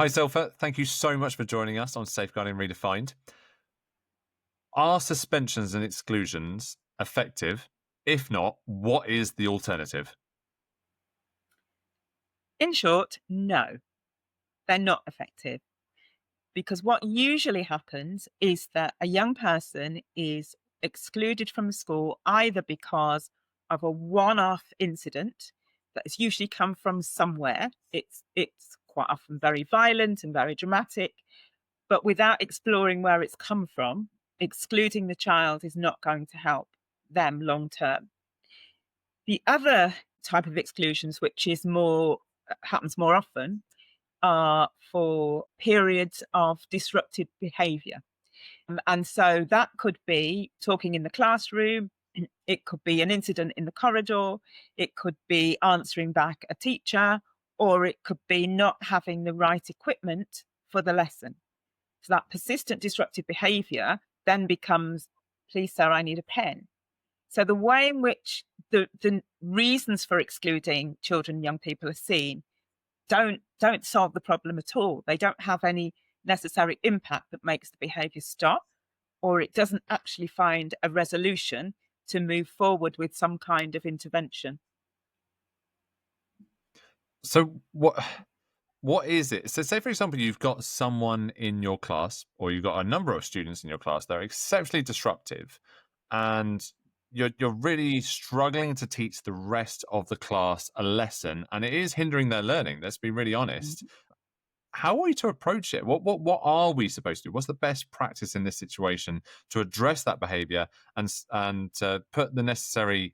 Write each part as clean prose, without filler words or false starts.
Hi, Zelpher. Thank you so much for joining us on Safeguarding Redefined. Are suspensions and exclusions effective? If not, what is the alternative? In short, no, they're not effective because what usually happens is that a young person is excluded from school either because of a one-off incident that has usually come from somewhere. It's quite often very violent and very dramatic, but without exploring where it's come from, excluding the child is not going to help them long term. The other type of exclusions, which is more happens more often, are for periods of disruptive behaviour. And so that could be talking in the classroom, it could be an incident in the corridor, it could be answering back a teacher, or it could be not having the right equipment for the lesson. So that persistent disruptive behaviour then becomes, please, sir, I need a pen. So the way in which the reasons for excluding children and young people are seen don't solve the problem at all. They don't have any necessary impact that makes the behaviour stop, or it doesn't actually find a resolution to move forward with some kind of intervention. So what is it? So say for example you've got someone in your class or you've got a number of students in your class that are exceptionally disruptive and you're really struggling to teach the rest of the class a lesson and it is hindering their learning. Let's be really honest. How are we to approach it? What are we supposed to do? What's the best practice in this situation to address that behavior and put the necessary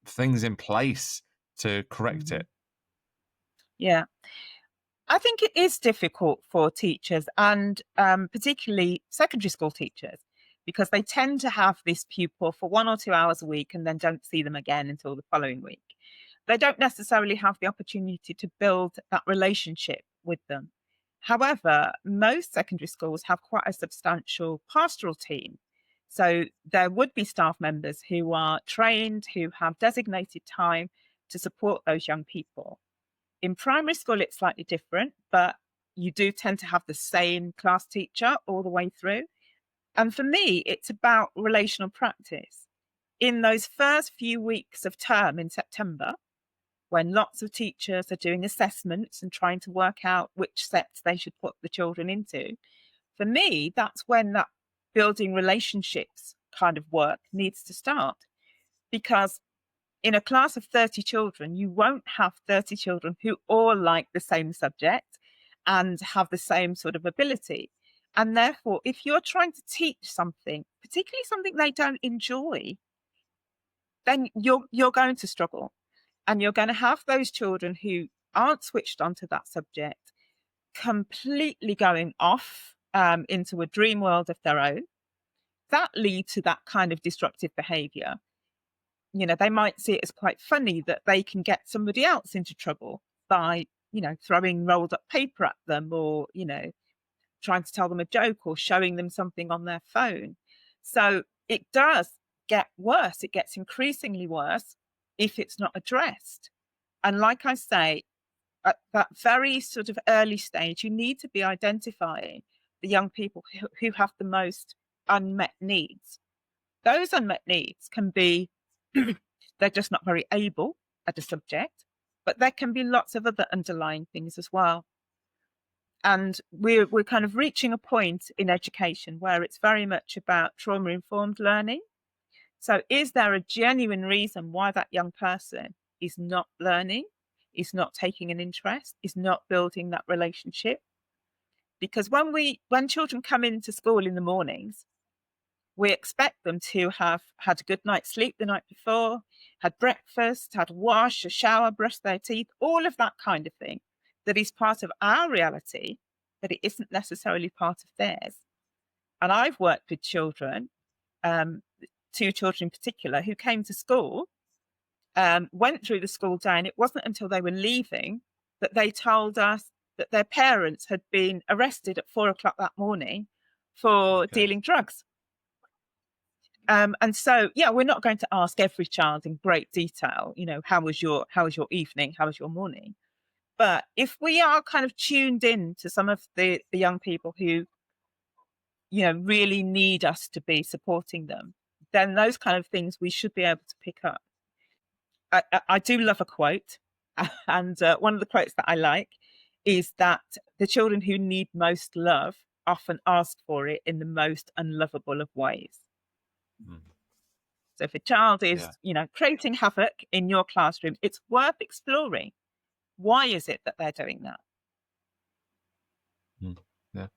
things in place to correct Mhm. it? Yeah, I think it is difficult for teachers and particularly secondary school teachers because they tend to have this pupil for 1 or 2 hours a week and then don't see them again until the following week. They don't necessarily have the opportunity to build that relationship with them. However, most secondary schools have quite a substantial pastoral team. So there would be staff members who are trained, who have designated time to support those young people. In primary school, it's slightly different, but you do tend to have the same class teacher all the way through. And for me, it's about relational practice. In those first few weeks of term in September, when lots of teachers are doing assessments and trying to work out which sets they should put the children into, for me, that's when that building relationships kind of work needs to start. Because in a class of 30 children, you won't have 30 children who all like the same subject and have the same sort of ability. And therefore, if you're trying to teach something, particularly something they don't enjoy, then you're going to struggle. And you're going to have those children who aren't switched onto that subject completely going off into a dream world of their own. That leads to that kind of disruptive behavior. They might see it as quite funny that they can get somebody else into trouble by, throwing rolled up paper at them or, trying to tell them a joke or showing them something on their phone. So it does get worse. It gets increasingly worse if it's not addressed. And like I say, at that very sort of early stage, you need to be identifying the young people who have the most unmet needs. Those unmet needs can be they're just not very able at a subject, but there can be lots of other underlying things as well. And we're kind of reaching a point in education where it's very much about trauma informed learning. So, is there a genuine reason why that young person is not learning, is not taking an interest, is not building that relationship? Because when children come into school in the mornings, we expect them to have had a good night's sleep the night before, had breakfast, had a wash, a shower, brushed their teeth, all of that kind of thing that is part of our reality, but it isn't necessarily part of theirs. And I've worked with children, um, two children in particular, who came to school, went through the school day, and it wasn't until they were leaving that they told us that their parents had been arrested at 4 o'clock that morning for Okay. dealing drugs. And so, yeah, we're not going to ask every child in great detail, how was your evening, how was your morning? But if we are kind of tuned in to some of the young people who, really need us to be supporting them, then those kind of things we should be able to pick up. I do love a quote. And one of the quotes that I like is that the children who need most love often ask for it in the most unlovable of ways. Mm. So if a child is, Yeah. creating havoc in your classroom, it's worth exploring. Why is it that they're doing that? Mm. Yeah,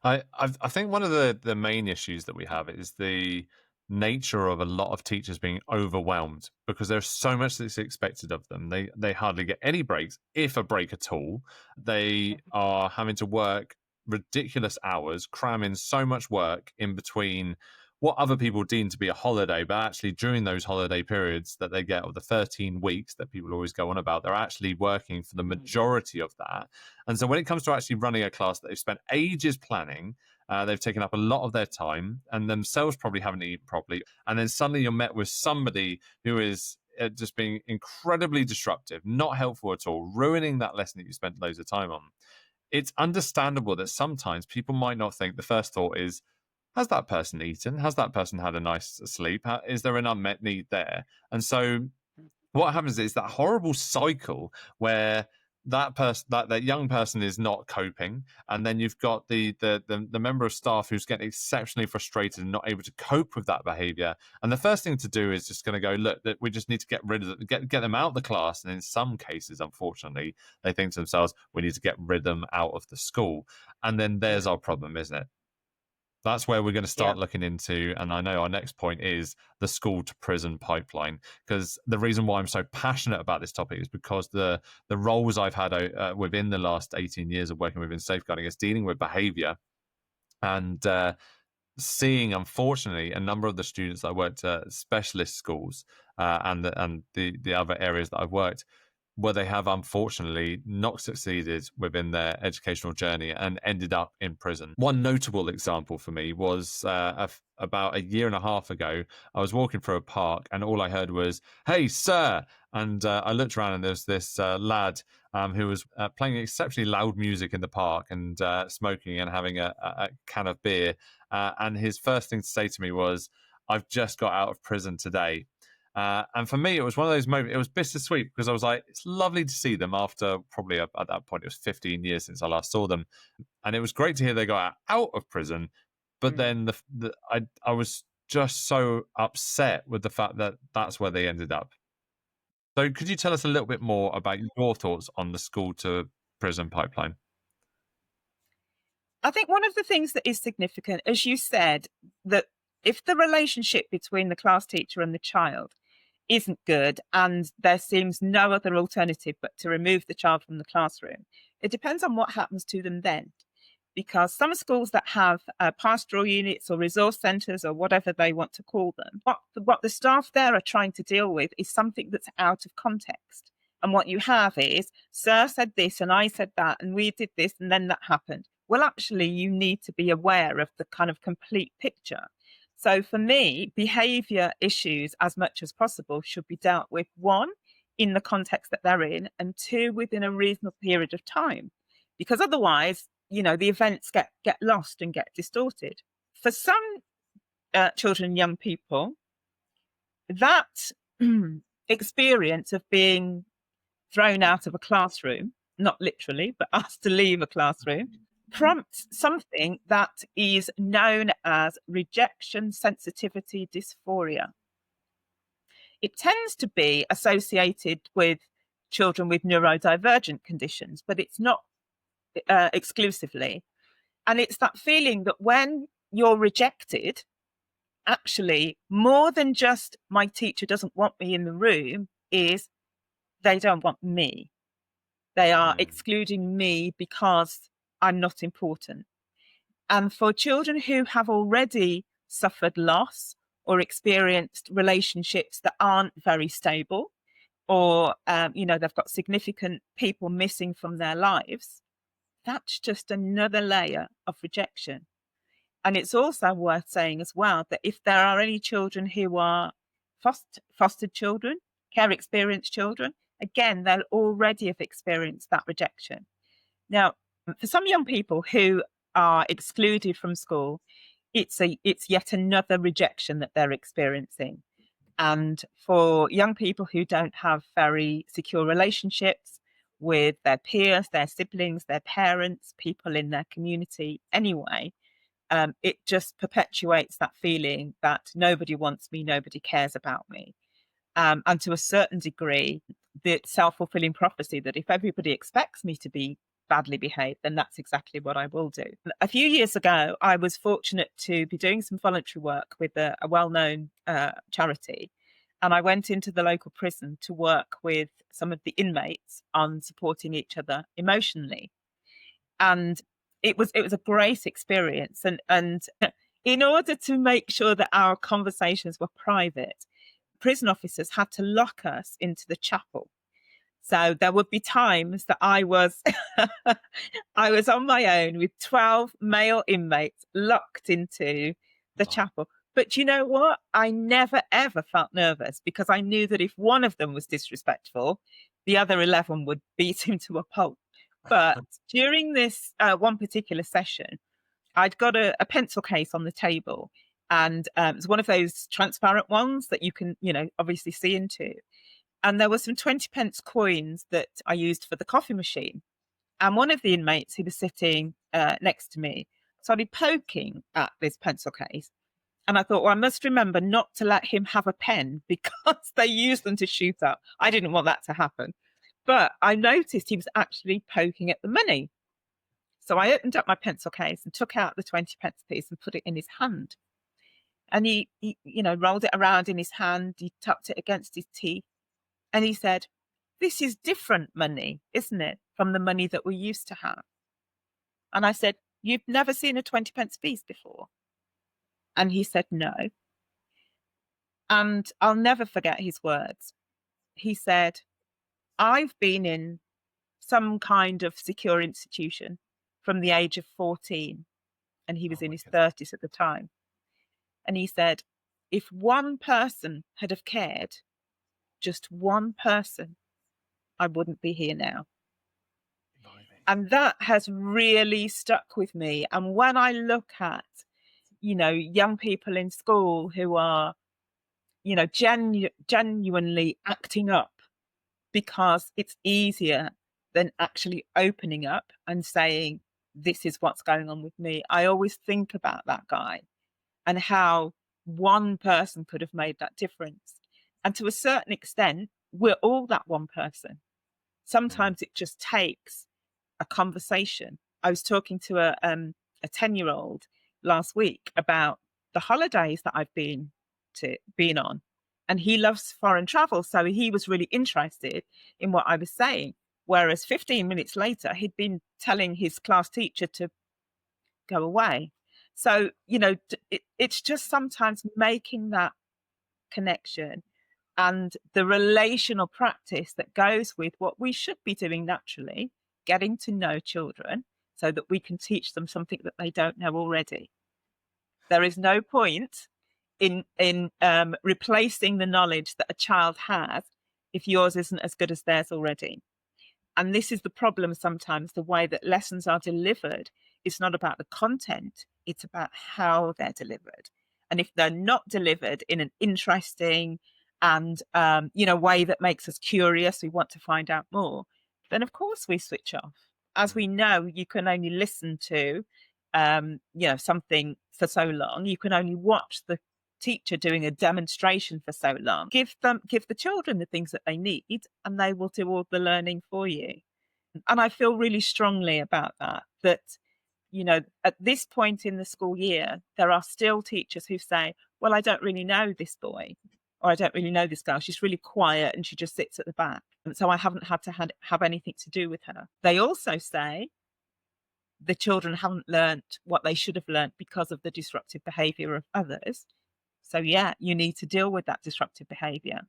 I think one of the main issues that we have is the nature of a lot of teachers being overwhelmed because there's so much that's expected of them. They hardly get any breaks, if a break at all. They are having to work ridiculous hours, cram in so much work in between what other people deem to be a holiday, but actually during those holiday periods that they get, of the 13 weeks that people always go on about, they're actually working for the majority of that. And so when it comes to actually running a class that they've spent ages planning, they've taken up a lot of their time and themselves probably haven't eaten properly. And then suddenly you're met with somebody who is just being incredibly disruptive, not helpful at all, ruining that lesson that you spent loads of time on. It's understandable that sometimes people might not think, the first thought is, has that person eaten? Has that person had a nice sleep? Is there an unmet need there? And so what happens is that horrible cycle where that person, that young person, is not coping, and then you've got the member of staff who's getting exceptionally frustrated and not able to cope with that behavior. And the first thing to do is just going to go, look, that we just need to get rid of it, get them out of the class. And in some cases, unfortunately, they think to themselves, we need to get rid of them out of the school. And then there's our problem, isn't it? That's where we're going to Yeah. start looking into, and I know our next point is the school to prison pipeline. Because the reason why I'm so passionate about this topic is because the roles I've had within the last 18 years of working within safeguarding is dealing with behaviour and seeing, unfortunately, a number of the students I worked at specialist schools and the other areas that I've worked, where they have unfortunately not succeeded within their educational journey and ended up in prison. One notable example for me was about a year and a half ago. I was walking through a park and all I heard was, "Hey, sir!" And I looked around and there was this lad who was playing exceptionally loud music in the park and smoking and having a can of beer. And his first thing to say to me was, "I've just got out of prison today." And for me, it was one of those moments, it was bittersweet because I was like, it's lovely to see them after probably at that point, it was 15 years since I last saw them. And it was great to hear they got out of prison. But then I was just so upset with the fact that that's where they ended up. So could you tell us a little bit more about your thoughts on the school to prison pipeline? I think one of the things that is significant, as you said, that if the relationship between the class teacher and the child isn't good and there seems no other alternative but to remove the child from the classroom, it depends on what happens to them then. Because some schools that have pastoral units or resource centres or whatever they want to call them, what the staff there are trying to deal with is something that's out of context. And what you have is, Sir said this and I said that and we did this and then that happened. Well, actually, you need to be aware of the kind of complete picture. So for me, behaviour issues, as much as possible, should be dealt with, one, in the context that they're in, and two, within a reasonable period of time. Because otherwise, the events get lost and get distorted. For some children and young people, that experience of being thrown out of a classroom, not literally, but asked to leave a classroom, prompts something that is known as rejection sensitivity dysphoria. It tends to be associated with children with neurodivergent conditions, but it's not exclusively. And it's that feeling that when you're rejected, actually, more than just my teacher doesn't want me in the room, is they don't want me. They are excluding me because I'm not important. And for children who have already suffered loss or experienced relationships that aren't very stable, or, they've got significant people missing from their lives, that's just another layer of rejection. And it's also worth saying as well that if there are any children who are fostered children, care experienced children, again, they'll already have experienced that rejection. Now, for some young people who are excluded from school, it's yet another rejection that they're experiencing. And for young people who don't have very secure relationships with their peers, their siblings, their parents, people in their community anyway, it just perpetuates that feeling that nobody wants me, nobody cares about me. And to a certain degree, the self-fulfilling prophecy that if everybody expects me to be badly behaved, then that's exactly what I will do. A few years ago, I was fortunate to be doing some voluntary work with a well-known charity. And I went into the local prison to work with some of the inmates on supporting each other emotionally. And it was a great experience. And in order to make sure that our conversations were private, prison officers had to lock us into the chapel. So there would be times that I was I was on my own with 12 male inmates locked into the chapel. But you know what? I never ever felt nervous because I knew that if one of them was disrespectful, the other 11 would beat him to a pulp. But during this one particular session, I'd got a pencil case on the table, and it's one of those transparent ones that you can, obviously see into. And there were some 20p coins that I used for the coffee machine. And one of the inmates who was sitting next to me started poking at this pencil case. And I thought, well, I must remember not to let him have a pen because they use them to shoot up. I didn't want that to happen. But I noticed he was actually poking at the money. So I opened up my pencil case and took out the 20p piece and put it in his hand. And he rolled it around in his hand. He tucked it against his teeth. And he said, "This is different money, isn't it, from the money that we used to have?" And I said, "You've never seen a 20p piece before?" And he said, "No." And I'll never forget his words. He said, "I've been in some kind of secure institution from the age of 14." And he was in his 30s at the time. And he said, "If one person had have cared, just one person, I wouldn't be here now." And that has really stuck with me. And when I look at, young people in school who are, genuinely acting up because it's easier than actually opening up and saying, "This is what's going on with me," I always think about that guy and how one person could have made that difference. And to a certain extent, we're all that one person. Sometimes it just takes a conversation. I was talking to a 10-year-old last week about the holidays that I've been on, and he loves foreign travel, so he was really interested in what I was saying. Whereas 15 minutes later, he'd been telling his class teacher to go away. So it's just sometimes making that connection and the relational practice that goes with what we should be doing naturally, getting to know children so that we can teach them something that they don't know already. There is no point in replacing the knowledge that a child has if yours isn't as good as theirs already. And this is the problem sometimes, the way that lessons are delivered. It's not about the content, it's about how they're delivered. And if they're not delivered in an interesting and way that makes us curious, we want to find out more, then of course we switch off. As we know, you can only listen to something for so long. You can only watch the teacher doing a demonstration for so long. Give the children the things that they need, and they will do all the learning for you. And I feel really strongly about that at this point in the school year, there are still teachers who say, "Well, I don't really know this boy, or I don't really know this girl. She's really quiet and she just sits at the back. And so I haven't had to have anything to do with her." They also say the children haven't learnt what they should have learnt because of the disruptive behaviour of others. So yeah, you need to deal with that disruptive behaviour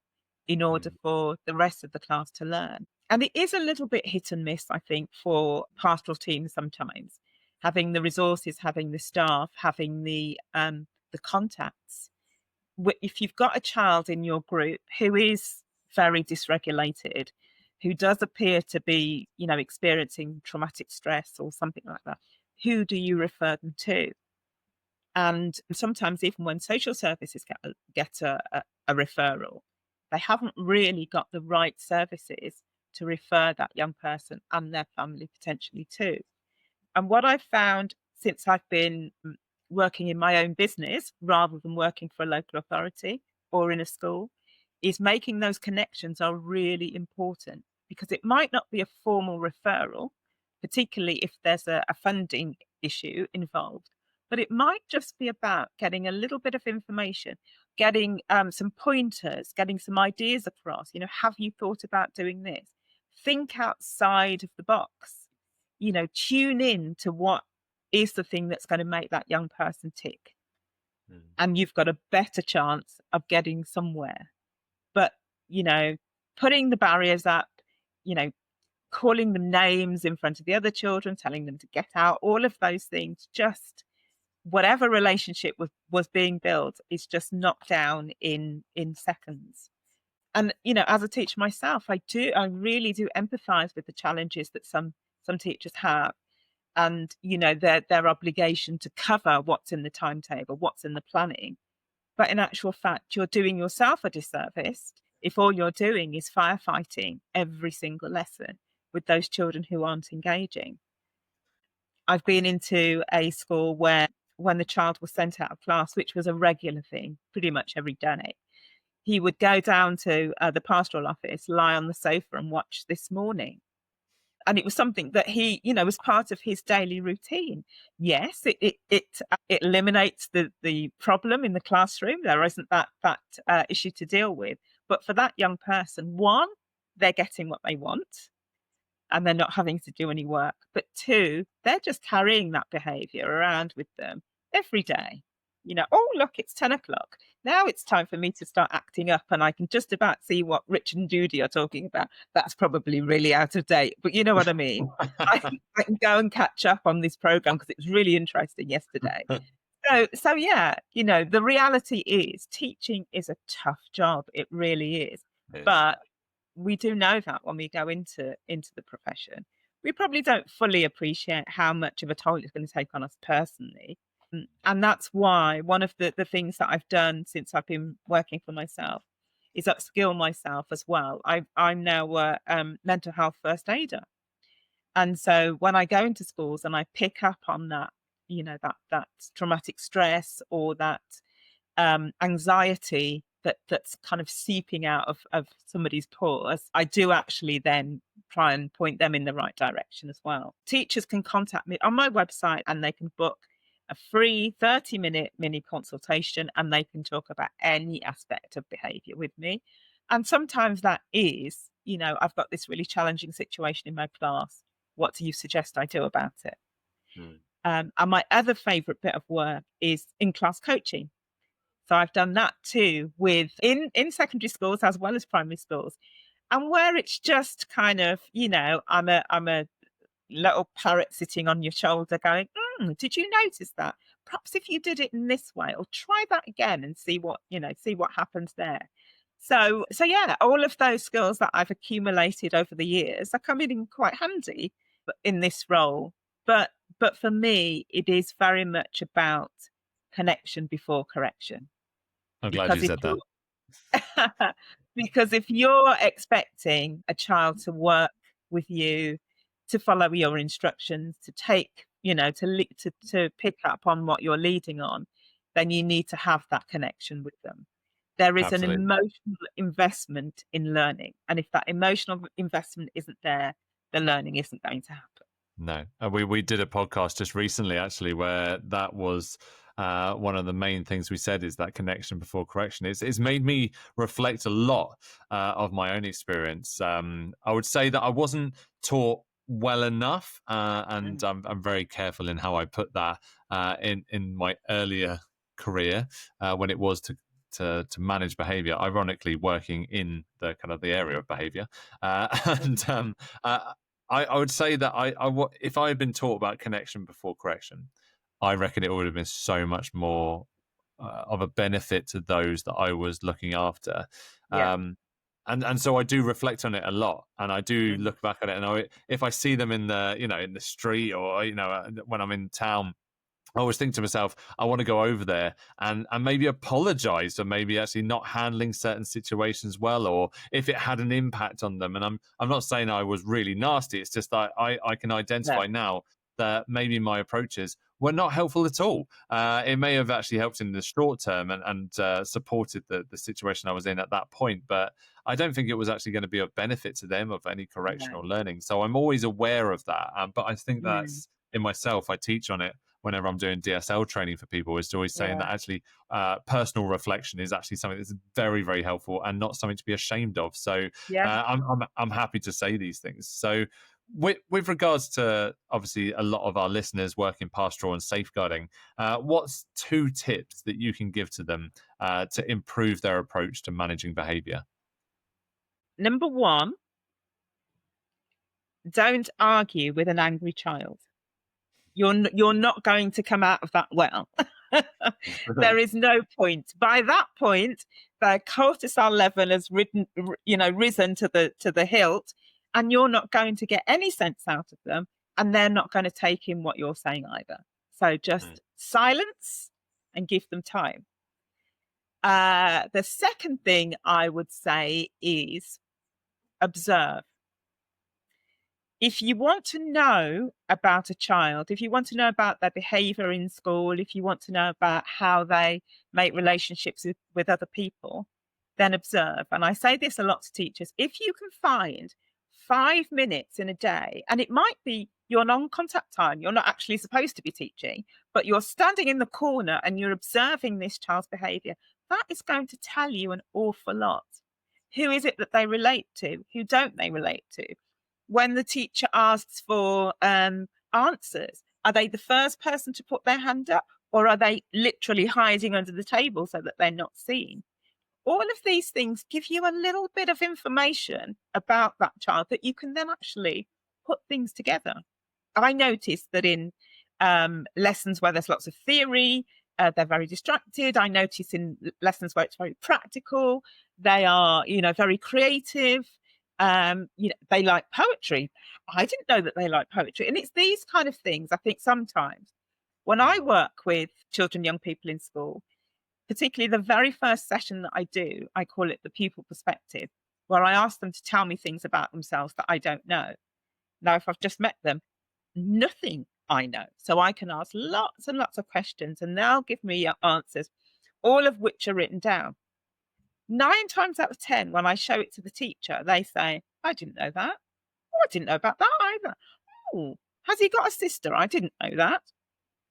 in order for the rest of the class to learn. And it is a little bit hit and miss, I think, for pastoral teams sometimes, having the resources, having the staff, having the contacts. If you've got a child in your group who is very dysregulated, who does appear to be, experiencing traumatic stress or something like that, who do you refer them to? And sometimes even when social services get a referral, they haven't really got the right services to refer that young person and their family potentially to. And what I've found since I've been working in my own business rather than working for a local authority or in a school is making those connections are really important, because it might not be a formal referral, particularly if there's a funding issue involved, but it might just be about getting a little bit of information, getting some pointers, getting some ideas across. Have you thought about doing this? Think outside of the box. Tune in to what is the thing that's going to make that young person tick. Mm. And you've got a better chance of getting somewhere. But, you know, putting the barriers up, you know, calling them names in front of the other children, telling them to get out, all of those things, just whatever relationship was being built is just knocked down in seconds. And, as a teacher myself, I really do empathize with the challenges that some teachers have, and their obligation to cover what's in the timetable, what's in the planning. But in actual fact, you're doing yourself a disservice if all you're doing is firefighting every single lesson with those children who aren't engaging. I've been into a school where when the child was sent out of class, which was a regular thing pretty much every day, he would go down to the pastoral office, lie on the sofa and watch This Morning. And it was something that he, was part of his daily routine. Yes, it eliminates the problem in the classroom. There isn't that issue to deal with. But for that young person, one, they're getting what they want and they're not having to do any work. But two, they're just carrying that behavior around with them every day. Oh, look, it's 10 o'clock. Now it's time for me to start acting up, and I can just about see what Richard and Judy are talking about. That's probably really out of date, but you know what I mean? I can go and catch up on this program because it was really interesting yesterday. So yeah, the reality is teaching is a tough job. It really is. But we do know that when we go into the profession, we probably don't fully appreciate how much of a toll it's going to take on us personally. And that's why one of the things that I've done since I've been working for myself is upskill myself as well. I'm now a mental health first aider. And so when I go into schools and I pick up on that, that traumatic stress or that anxiety that's kind of seeping out of somebody's pores, I do actually then try and point them in the right direction as well. Teachers can contact me on my website and they can book a free 30-minute mini consultation and they can talk about any aspect of behaviour with me. And sometimes that is, I've got this really challenging situation in my class. What do you suggest I do about it? Mm. And my other favourite bit of work is in-class coaching. So I've done that too in secondary schools as well as primary schools. And where it's just kind of, I'm a little parrot sitting on your shoulder going, did you notice that? Perhaps if you did it in this way, or try that again and see what happens there. So yeah, all of those skills that I've accumulated over the years are coming in quite handy in this role. But for me, it is very much about connection before correction. I'm glad you Because if said that. because if you're expecting a child to work with you, to follow your instructions, to take, to pick up on what you're leading on, then you need to have that connection with them. There is an Absolutely. emotional investment in learning. And if that emotional investment isn't there, the learning isn't going to happen. No, we did a podcast just recently, actually, where that was one of the main things we said is that connection before correction. It's made me reflect a lot of my own experience. I would say that I wasn't taught well enough, and I'm very careful in how I put that in my earlier career when it was to manage behavior, ironically working in the kind of the area of behavior. And I would say that if I had been taught about connection before correction, I reckon it would have been so much more of a benefit to those that I was looking after. Yeah. and so I do reflect on it a lot, and I do Mm. look back at it, and if I see them in the in the street, or when I'm in town, I always think to myself, I want to go over there and maybe apologize for maybe actually not handling certain situations well, or if it had an impact on them. And I'm not saying I was really nasty. It's just that I can Yeah. identify now that maybe my approaches were not helpful at all. It may have actually helped in the short term and supported the situation I was in at that point, but I don't think it was actually going to be of benefit to them of any correction No. or learning. So I'm always aware of that. But I think Mm. that's in myself. I teach on it whenever I'm doing DSL training for people, is to always saying Yeah. that actually personal reflection is actually something that's very, very helpful and not something to be ashamed of. So Yeah. I'm happy to say these things. So with regards to obviously a lot of our listeners work in pastoral and safeguarding, what's 2 tips that you can give to them to improve their approach to managing behaviour? Number one, don't argue with an angry child. You're not going to come out of that well. There is no point. By that point, their cortisol level has risen to the hilt, and you're not going to get any sense out of them, and they're not going to take in what you're saying either. So Mm, just silence and give them time. The second thing I would say is observe. If you want to know about a child, if you want to know about their behavior in school, if you want to know about how they make relationships with other people, then observe. And I say this a lot to teachers. If you can find 5 minutes in a day, and it might be your non-contact time, you're not actually supposed to be teaching, but you're standing in the corner and you're observing this child's behavior, that is going to tell you an awful lot. Who is it that they relate to? Who don't they relate to? When the teacher asks for answers, are they the first person to put their hand up, or are they literally hiding under the table so that they're not seen? All of these things give you a little bit of information about that child that you can then actually put things together. I noticed that in lessons where there's lots of theory, they're very distracted. I notice in lessons where it's very practical, they are, very creative. They like poetry. I didn't know that they like poetry. And it's these kind of things, I think sometimes when I mm, work with children, young people in school, particularly the very first session that I do, I call it the pupil perspective, where I ask them to tell me things about themselves that I don't know. Now, if I've just met them, nothing I know. So I can ask lots and lots of questions and they'll give me answers, all of which are written down. 9 times out of 10, when I show it to the teacher, they say, I didn't know that. Oh, I didn't know about that either. Oh, has he got a sister? I didn't know that.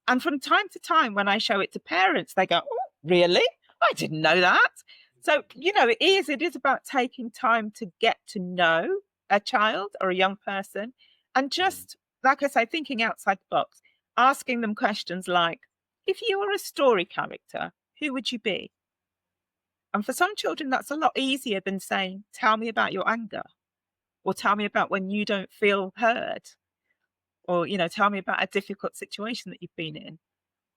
And from time to time, when I show it to parents, they go, oh, really? I didn't know that. So, it is about taking time to get to know a child or a young person and mm. just, like I say, thinking outside the box, asking them questions like, if you were a story character, who would you be? And for some children, that's a lot easier than saying, tell me about your anger, or tell me about when you don't feel heard, or, tell me about a difficult situation that you've been in.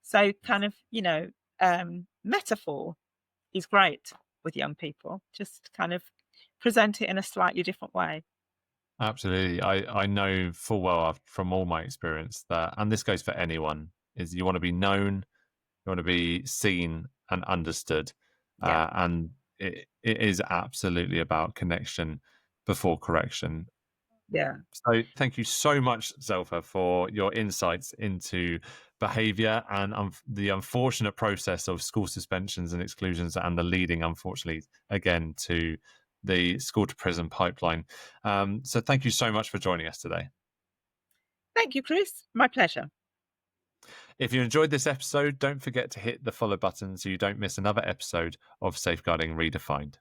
So kind of, metaphor is great with young people. Just kind of present it in a slightly different way. Absolutely. I know full well from all my experience that, and this goes for anyone, is you want to be known, you want to be seen and understood. Yeah. And it is absolutely about connection before correction. Yeah. So thank you so much, Zelpher, for your insights into behaviour and the unfortunate process of school suspensions and exclusions, and the leading, unfortunately, again to the school to prison pipeline. So thank you so much for joining us today. Thank you, Chris. My pleasure. If you enjoyed this episode, don't forget to hit the follow button so you don't miss another episode of Safeguarding Redefined.